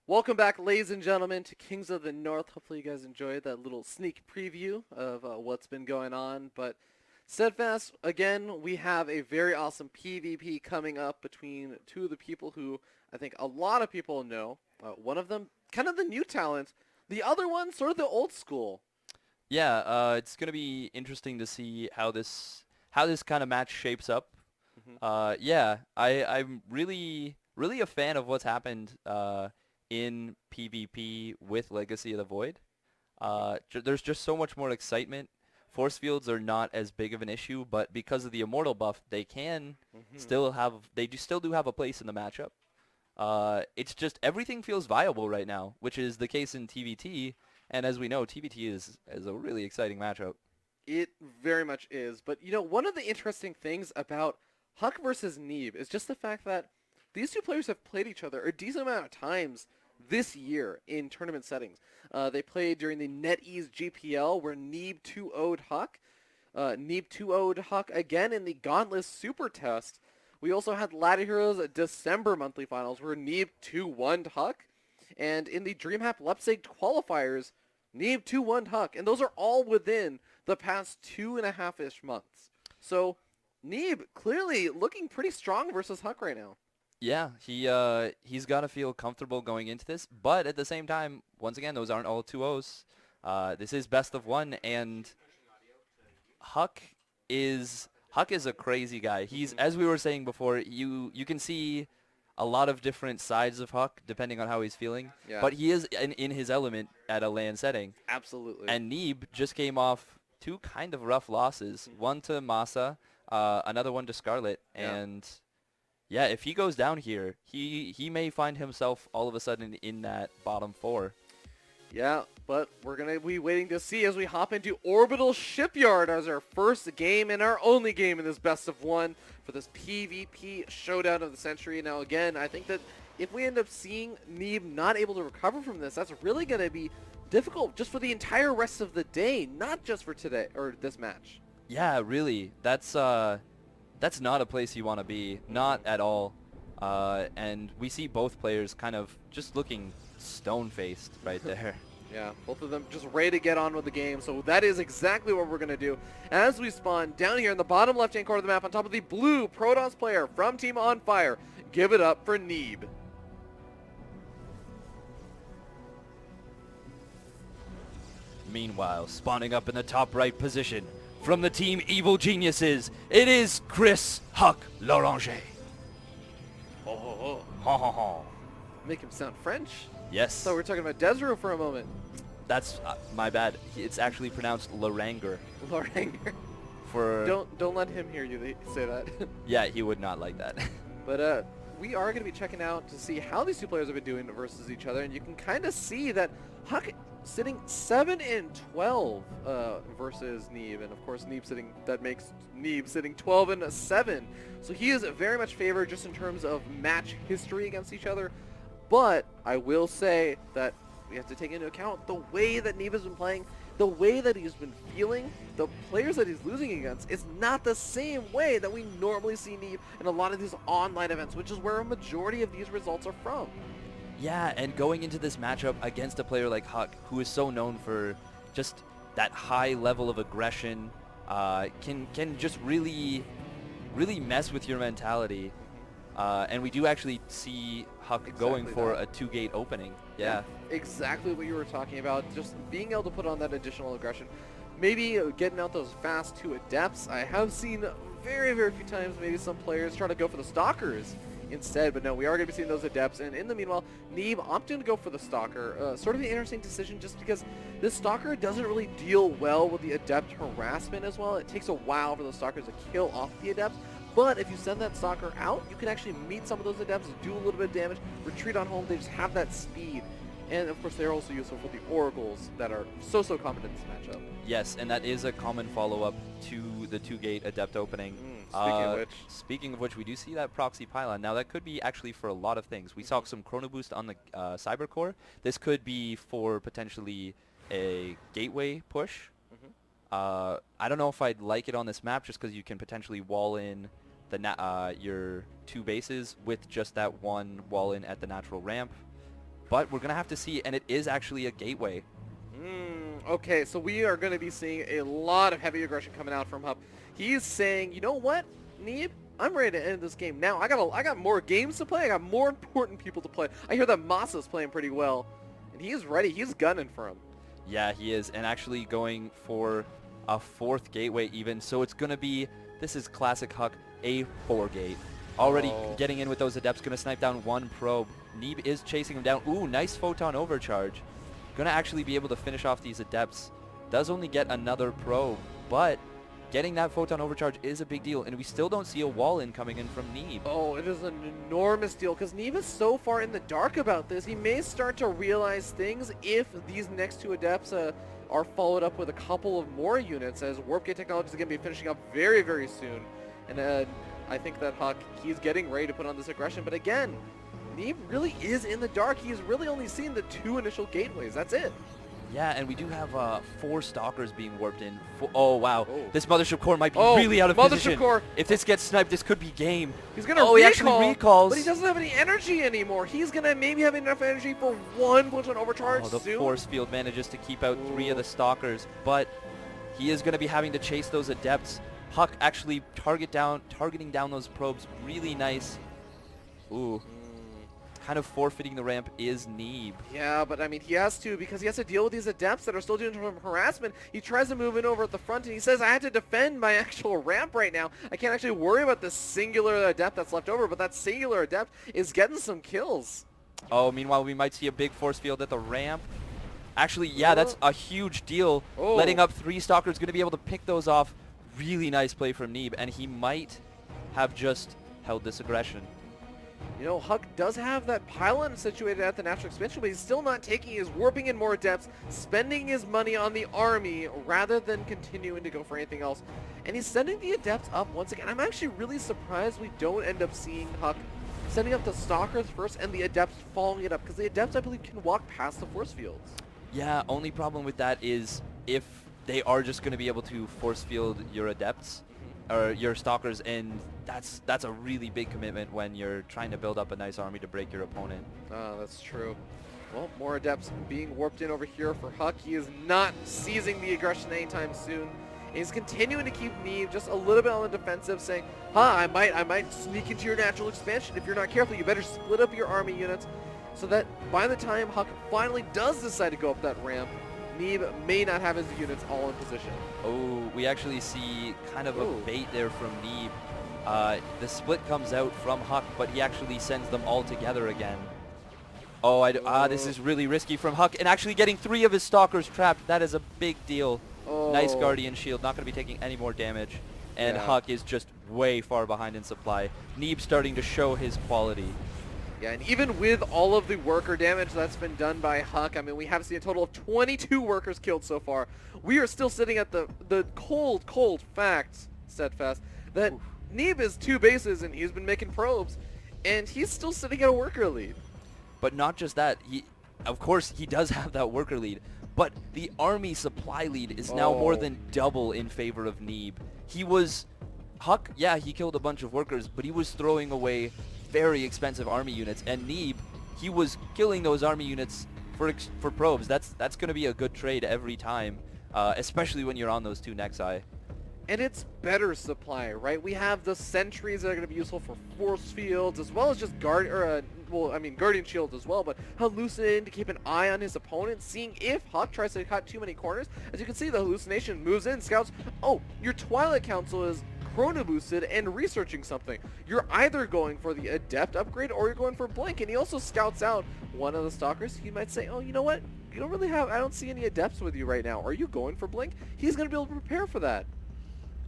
Welcome back, ladies and gentlemen, to Kings of the North. Hopefully, you guys enjoyed that little sneak preview of what's been going on. But Steadfast, again, we have a very awesome PvP coming up between two of the people who I think a lot of people know. One of them, kind of the new talent, the other one, sort of the old school. Yeah, it's gonna be interesting to see how this kind of match shapes up. Hmm. Yeah, I'm really a fan of what's happened in PvP with Legacy of the Void. There's just so much more excitement. Force fields are not as big of an issue, but because of the Immortal buff, they can Hmm. still do have a place in the matchup. It's just everything feels viable right now, which is the case in TVT. And as we know, TVT is a really exciting matchup. It very much is. But, one of the interesting things about HuK versus Neeb is just the fact that these two players have played each other a decent amount of times this year in tournament settings. They played during the NetEase GPL where Neeb 2-0'd HuK. Neeb 2-0'd HuK again in the Gauntlet Super Test. We also had Ladder Heroes December monthly finals where Neeb 2-1'd HuK. And in the DreamHack Leipzig qualifiers, Neeb 2-1'd HuK. And those are all within the past 2.5-ish months. So Neeb clearly looking pretty strong versus HuK right now. Yeah, he's got to feel comfortable going into this, but at the same time, once again, those aren't all 2-0s. This is best of one, and HuK HuK is a crazy guy. He's, Mhm. as we were saying before, you can see a lot of different sides of HuK depending on how he's feeling, Yeah, but he is in his element at a LAN setting. absolutely. And Neeb just came off two kind of rough losses, Mhm. one to Masa, another one to Scarlet, Yeah. and yeah, if he goes down here, he may find himself all of a sudden in that bottom four. Yeah, but we're going to be waiting to see as we hop into Orbital Shipyard as our first game and our only game in this best of one for this PvP showdown of the century. Now, again, I think that if we end up seeing Neeb not able to recover from this, that's really going to be difficult just for the entire rest of the day, not just for today or this match. Yeah, really, that's not a place you want to be, not Hmm. at all. And we see both players kind of just looking stone-faced right there. Yeah, both of them just ready to get on with the game. So that is exactly what we're going to do as we spawn down here in the bottom left-hand corner of the map on top of the blue Protoss player from Team On Fire. Give it up for Neeb. Meanwhile, spawning up in the top right position from the team Evil Geniuses, it is Chris HuK Loranger. Oh, oh, oh. Ha ha ha. Make him sound French. So Yes, we're talking about Desro for a moment. that's my bad. It's actually pronounced Loranger. Loranger. For Don't let him hear you say that. yeah, he would not like that. But we are going to be checking out to see how these two players have been doing versus each other, and you can kind of see that HuK sitting 7-12 versus Neeb, and of course that makes Neeb sitting 12-7. So he is very much favored just in terms of match history against each other. But I will say that we have to take into account the way that Neeb has been playing, the way that he's been feeling, the players that he's losing against is not the same way that we normally see Neeb in a lot of these online events, which is where a majority of these results are from. Yeah, and going into this matchup against a player like HuK, who is so known for just that high level of aggression, can just really mess with your mentality. And we do actually see HuK going Exactly for that. a two-gate opening. Yeah, Yeah. exactly what you were talking about. Just being able to put on that additional aggression. Maybe getting out those fast two adepts. I have seen very, very few times maybe some players try to go for the stalkers instead, but no, we are going to be seeing those adepts. And in the meanwhile, Neeb opting to go for the stalker. Sort of an interesting decision just because this stalker doesn't really deal well with the adept harassment as well. It takes a while for those stalkers to kill off the adepts. But if you send that stalker out, you can actually meet some of those adepts, do a little bit of damage, retreat on home. They just have that speed. And of course, they're also useful for the oracles that are so common in this matchup. Yes, and that is a common follow-up to the two-gate adept opening. Speaking of which, Speaking of which, we do see that proxy pylon. Now, that could be actually for a lot of things. We saw some chrono boost on the cybercore. This could be for potentially a gateway push. mhm. I don't know if I'd like it on this map just because you can potentially wall in your two bases with just that one wall in at the natural ramp. but we're going to have to see, and it is actually a gateway. Okay, so we are going to be seeing a lot of heavy aggression coming out from HuK. He's saying, you know what, Neeb? I'm ready to end this game now. I got more games to play. I got more important people to play. I hear that Masa's playing pretty well, and he's ready. He's gunning for him. Yeah, he is, and actually going for a 4th gateway even. So it's going to be, this is classic HuK, a 4-gate. Already getting in with those adepts, going to snipe down 1 probe. Neeb is chasing him down. Ooh, nice photon overcharge. Going to actually be able to finish off these adepts. Does only get another probe, but getting that photon overcharge is a big deal, and we still don't see a wall in coming in from Neeb. Oh, it is an enormous deal, because Neeb is so far in the dark about this. He may start to realize things if these next 2 adepts are followed up with a couple of more units, as Warp Gate Technology is going to be finishing up very, very soon. And I think that HuK, he's getting ready to put on this aggression, but again, Neeb really is in the dark. He's really only seen the 2 initial gateways. That's it. Yeah, and we do have 4 stalkers being warped in. Oh, wow. Oh. This Mothership Core might be really out of position. Core. If this gets sniped, this could be game. He's going to he actually recalls. But he doesn't have any energy anymore. He's going to maybe have enough energy for 1 photon overcharge the soon. force field manages to keep out 3 of the stalkers, but he is going to be having to chase those adepts. HuK actually targeting down those probes. Really nice. Ooh. Kind of forfeiting the ramp is Neeb. Yeah, but I mean, he has to, because he has to deal with these adepts that are still doing some harassment. He tries to move in over at the front, and he says, I had to defend my actual ramp right now. I can't actually worry about this singular adept that's left over, but that singular adept is getting some kills. Oh, meanwhile, we might see a big force field at the ramp. Actually, yeah, that's a huge deal. Letting up 3 stalkers, going to be able to pick those off. Really nice play from Neeb, and he might have just held this aggression. You know, HuK does have that pylon situated at the natural expansion, but he's still not taking his warping in more adepts, spending his money on the army rather than continuing to go for anything else. And he's sending the adepts up once again. I'm actually really surprised we don't end up seeing HuK sending up the stalkers first and the adepts following it up, because the adepts, I believe, can walk past the force fields. Yeah, only problem with that is if they are just going to be able to force field your adepts, or your stalkers, and that's a really big commitment when you're trying to build up a nice army to break your opponent. That's true. Well, more adepts being warped in over here for HuK. He is not seizing the aggression anytime soon. And he's continuing to keep Neeb just a little bit on the defensive, saying, I might sneak into your natural expansion. If you're not careful, you better split up your army units, so that by the time HuK finally does decide to go up that ramp, Neeb may not have his units all in position. Oh, we actually see kind of a bait there from Neeb. The split comes out from HuK, but he actually sends them all together again. This is really risky from HuK, and actually getting 3 of his stalkers trapped. That is a big deal. Nice Guardian Shield, not going to be taking any more damage. And HuK is just way far behind in supply. Neeb starting to show his quality. Yeah, and even with all of the worker damage that's been done by HuK, I mean, we have seen a total of 22 workers killed so far. We are still sitting at the cold facts, Steadfast, that Neeb is 2 bases and he's been making probes, and he's still sitting at a worker lead. But not just that, of course he does have that worker lead, but the army supply lead is now more than double in favor of Neeb. HuK, yeah, he killed a bunch of workers, but he was throwing away very expensive army units, and Neeb, he was killing those army units for probes. That's going to be a good trade every time, especially when you're on those 2 Nexi. And it's better supply, right? We have the sentries that are going to be useful for force fields, as well as just Guardian Shields as well, but hallucinating to keep an eye on his opponent, seeing if HuK tries to cut too many corners. As you can see, the hallucination moves in, scouts, your Twilight Council is chrono boosted and researching something. You're either going for the Adept upgrade or you're going for Blink, and he also scouts out one of the stalkers. He might say, you know what? I don't see any Adepts with you right now. Are you going for Blink? He's going to be able to prepare for that.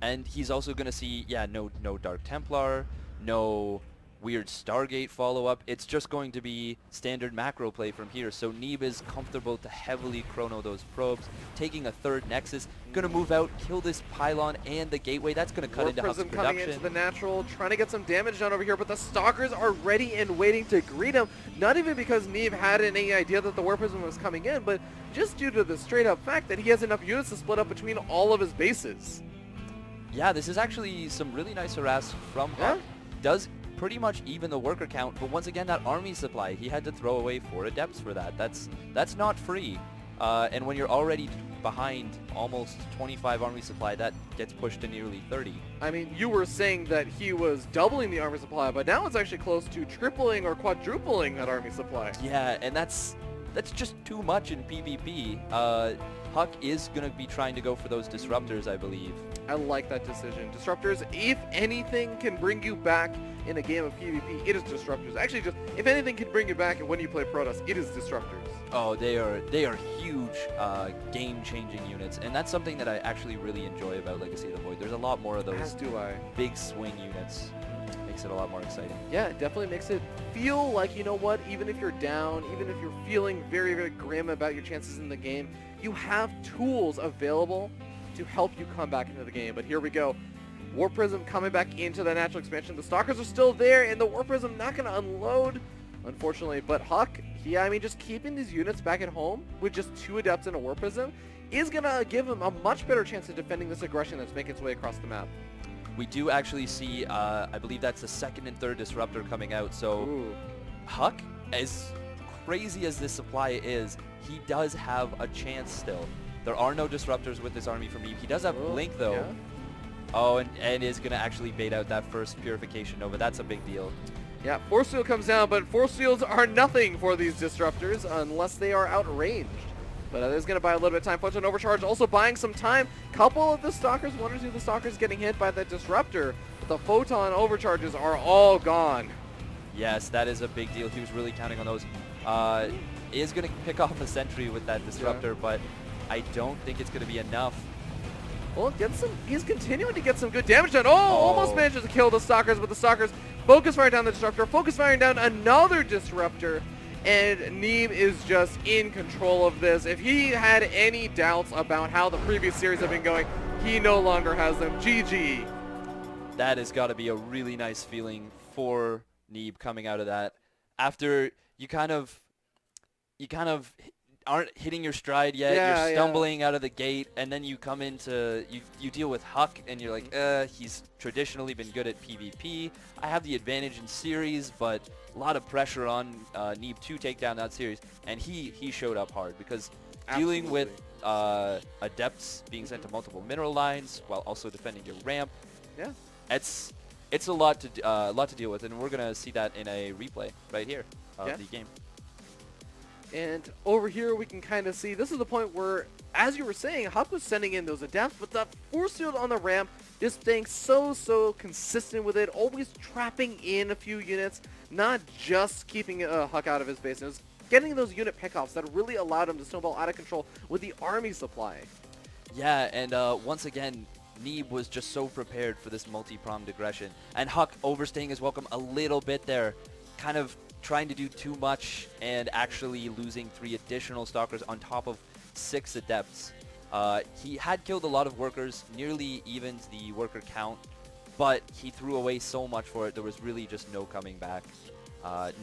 And he's also going to see, no Dark Templar, no weird Stargate follow-up. It's just going to be standard macro play from here. So Neeb is comfortable to heavily chrono those probes, taking a 3rd Nexus, going to move out, kill this pylon and the gateway. That's going to cut into HuK's production. Coming into the natural, trying to get some damage done over here, but the Stalkers are ready and waiting to greet him. Not even because Neeb had any idea that the War Prism was coming in, but just due to the straight-up fact that he has enough units to split up between all of his bases. Yeah, this is actually some really nice harass from HuK. pretty much even the worker count, but once again, that army supply, he had to throw away 4 adepts for that. That's not free. And when you're already behind almost 25 army supply, that gets pushed to nearly 30. I mean, you were saying that he was doubling the army supply, but now it's actually close to tripling or quadrupling that army supply. Yeah, and that's just too much in PvP. HuK is going to be trying to go for those disruptors, I believe. I like that decision. Disruptors, if anything can bring you back in a game of PvP, it is Disruptors. Actually, just if anything can bring you back when you play Protoss, it is Disruptors. Oh, they are huge game-changing units, and that's something that I actually really enjoy about Legacy of the Void. There's a lot more of those As do I. big swing units. Makes it a lot more exciting. Yeah, it definitely makes it feel like, you know what, even if you're down, even if you're feeling very, very grim about your chances in the game, you have tools available to help you come back into the game. But here we go. War Prism coming back into the natural expansion. The Stalkers are still there, and the War Prism not going to unload, unfortunately. But HuK, I mean, just keeping these units back at home with just 2 Adepts and a War Prism is going to give him a much better chance of defending this aggression that's making its way across the map. We do actually see, I believe that's the 2nd and 3rd Disruptor coming out. So Ooh. HuK, as crazy as this supply is, he does have a chance still. There are no Disruptors with this army from Neeb. He does have Blink, though. Yeah. Oh, and is going to actually bait out that first Purification Nova. That's a big deal. Yeah, Force Field comes down, but Force Fields are nothing for these Disruptors unless they are outranged. But that is going to buy a little bit of time. Photon Overcharge also buying some time. Couple of the Stalkers, 1 or 2 of the Stalkers getting hit by the Disruptor. But the Photon Overcharges are all gone. Yes, that is a big deal. He was really counting on those. Is going to pick off a Sentry with that Disruptor, but I don't think it's going to be enough. Well, he's continuing to get some good damage done. Oh, almost manages to kill the Stalkers, but the Stalkers focus firing down the Disruptor, focus firing down another Disruptor, and Neeb is just in control of this. If he had any doubts about how the previous series have been going, he no longer has them. GG. That has got to be a really nice feeling for Neeb coming out of that. After you kind of aren't hitting your stride yet, you're stumbling out of the gate, and then you come into, you deal with HuK, and you're like, he's traditionally been good at PvP. I have the advantage in series, but a lot of pressure on Neeb to take down that series, and he showed up hard, because dealing with Adepts being sent to multiple mineral lines while also defending your ramp, it's a lot to deal with, and we're gonna see that in a replay right here of the game. And over here we can kind of see, this is the point where, as you were saying, HuK was sending in those Adepts, but the Force Field on the ramp just staying so consistent with it, always trapping in a few units, not just keeping HuK out of his base. It was getting those unit pickoffs that really allowed him to snowball out of control with the army supply. Yeah, and once again, Neeb was just so prepared for this multi-pronged aggression. And HuK overstaying his welcome a little bit there, kind of trying to do too much and actually losing 3 additional Stalkers on top of 6 Adepts. He had killed a lot of workers, nearly evened the worker count, but he threw away so much for it, there was really just no coming back.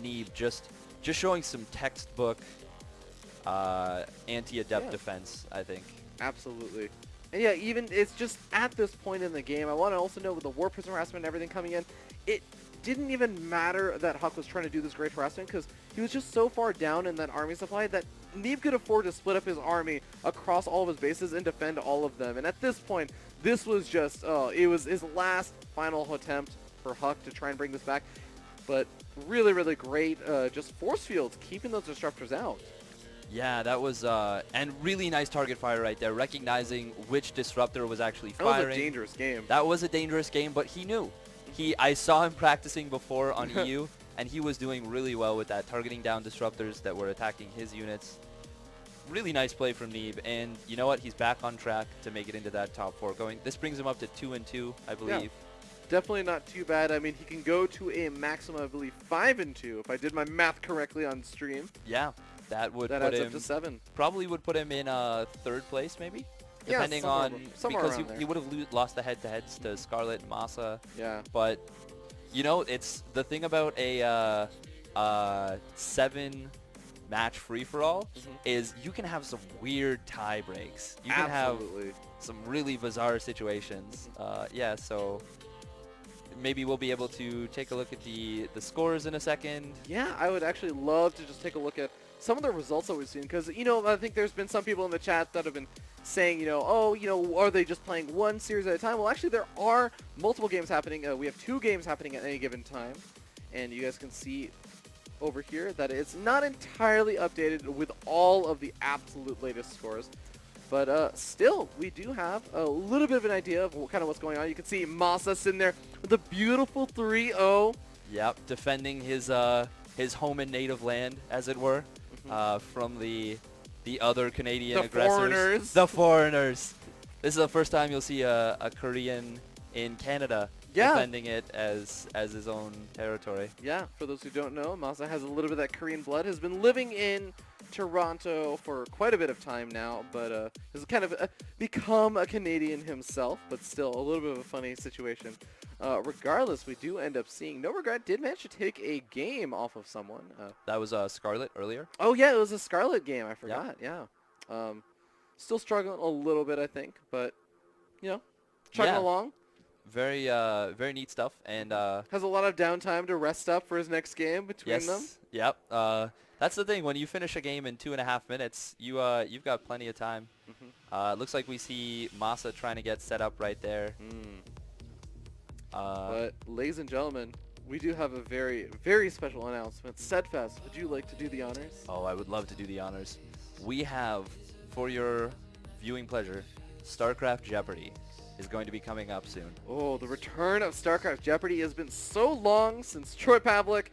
Neeb just showing some textbook anti-Adept defense, I think. Absolutely. And yeah, even it's just at this point in the game, I want to also know with the War Prism harassment and everything coming in, it didn't even matter that HuK was trying to do this great harassment because he was just so far down in that army supply that Neeb could afford to split up his army across all of his bases and defend all of them. And at this point, this was just, it was his last final attempt for HuK to try and bring this back. But really, really great, just force fields, keeping those Disruptors out. Yeah, that was, and really nice target fire right there, recognizing which Disruptor was actually firing. That was a dangerous game. That was a dangerous game, but he knew. I saw him practicing before on EU, and he was doing really well with that, targeting down Disruptors that were attacking his units. Really nice play from Neeb, and you know what? He's back on track to make it into that top 4 going. This brings him up to 2-2, I believe. Yeah, definitely not too bad. I mean, he can go to a maximum, I believe, 5-2, if I did my math correctly on stream. Yeah, that would that put adds him up to 7. Probably would put him in 3rd place, maybe? Yeah, depending on, because around there. he would have lost the head-to-heads to Scarlet and Masa. Yeah. But, you know, it's the thing about a 7-match free-for-all is you can have some weird tie breaks. You can have some really bizarre situations. Yeah, so maybe we'll be able to take a look at the scores in a second. Yeah, I would actually love to just take a look at some of the results that we've seen, because, you know, I think there's been some people in the chat that have been saying, you know, oh, you know, are they just playing one series at a time? Well, actually, there are multiple games happening. We have 2 games happening at any given time, and you guys can see over here that it's not entirely updated with all of the absolute latest scores. But still, we do have a little bit of an idea of kind of what's going on. You can see Masa sitting there with a beautiful 3-0. Yep, defending his home and native land, as it were, from the other Canadian aggressors. Foreigners. The foreigners. This is the first time you'll see a Korean in Canada defending it as his own territory. Yeah, for those who don't know, Masa has a little bit of that Korean blood, has been living in Toronto for quite a bit of time now, but has kind of become a Canadian himself, but still a little bit of a funny situation. Regardless, we do end up seeing No Regret did manage to take a game off of someone. That was Scarlet earlier. Oh yeah, it was a Scarlet game, I forgot, yeah. Still struggling a little bit, I think, but, you know, chugging along. Very very neat stuff, and has a lot of downtime to rest up for his next game between them. Yep. That's the thing. When you finish a game in 2.5 minutes, you've got plenty of time. It looks like we see Masa trying to get set up right there. But ladies and gentlemen, we do have a very, very special announcement. Steadfast, would you like to do the honors? Oh, I would love to do the honors. We have, for your viewing pleasure, StarCraft Jeopardy is going to be coming up soon. Oh, the return of StarCraft Jeopardy has been so long since Troy Pavlik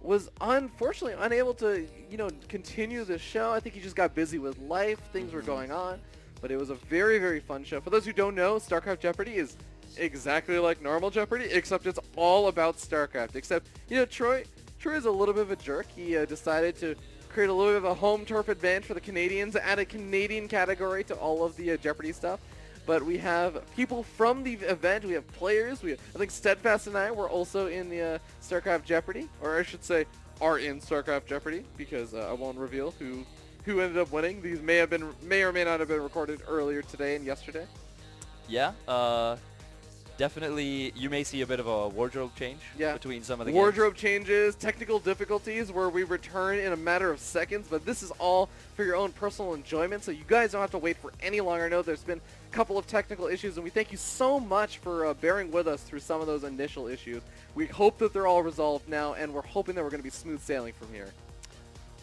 was unfortunately unable to, you know, continue the show. I think he just got busy with life. Things were going on. But it was a very, very fun show. For those who don't know, StarCraft Jeopardy is exactly like normal Jeopardy, except it's all about StarCraft. Except, you know, Troy is a little bit of a jerk. He decided to create a little bit of a home turf advantage for the Canadians, add a Canadian category to all of the Jeopardy stuff. But we have people from the event. We have players. I think Steadfast and I were also in the StarCraft Jeopardy, or I should say, are in StarCraft Jeopardy, because I won't reveal who ended up winning. These may or may not have been recorded earlier today and yesterday. Yeah. Definitely, you may see a bit of a wardrobe change between some of the wardrobe games. Changes, technical difficulties where we return in a matter of seconds, but this is all for your own personal enjoyment, so you guys don't have to wait for any longer. I know there's been a couple of technical issues, and we thank you so much for bearing with us through some of those initial issues. We hope that they're all resolved now, and we're hoping that we're going to be smooth sailing from here.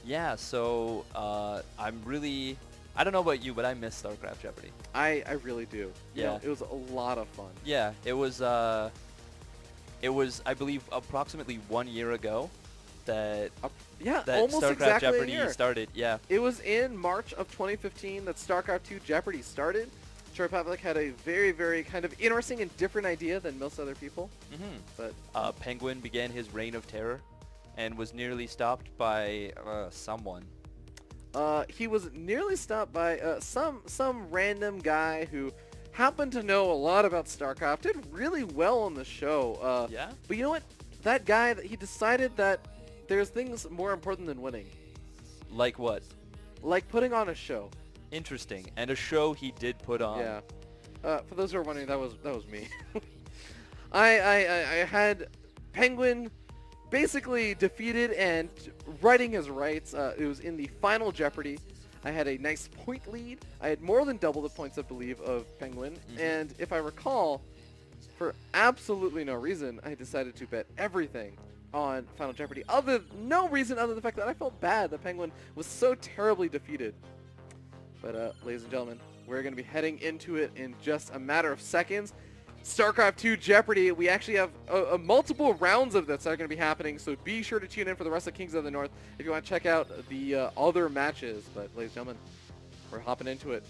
Yeah, so I don't know about you, but I miss StarCraft Jeopardy. I really do. You know, it was a lot of fun. Yeah, it was I believe approximately 1 year ago that that almost StarCraft exactly Jeopardy a year. started. Yeah. It was in March of 2015 that StarCraft 2 Jeopardy started. Troy Pavlik had a very, very kind of interesting and different idea than most other people. But Penguin began his reign of terror and was nearly stopped by someone. He was nearly stopped by some random guy who happened to know a lot about StarCraft, did really well on the show. Yeah? But you know what? That guy, he decided that there's things more important than winning. Like what? Like putting on a show. Interesting. And a show he did put on. Yeah. For those who are wondering, that was me. I had Penguin basically defeated and righting his rights. It was in the final Jeopardy. I had a nice point lead. I had more than double the points, I believe, of Penguin. And if I recall, for absolutely no reason, I decided to bet everything on Final Jeopardy. No reason other than the fact that I felt bad that Penguin was so terribly defeated. But ladies and gentlemen, we're going to be heading into it in just a matter of seconds. StarCraft 2 Jeopardy, we actually have multiple rounds of this that are going to be happening, so be sure to tune in for the rest of Kings of the North if you want to check out the other matches. But ladies and gentlemen, we're hopping into it.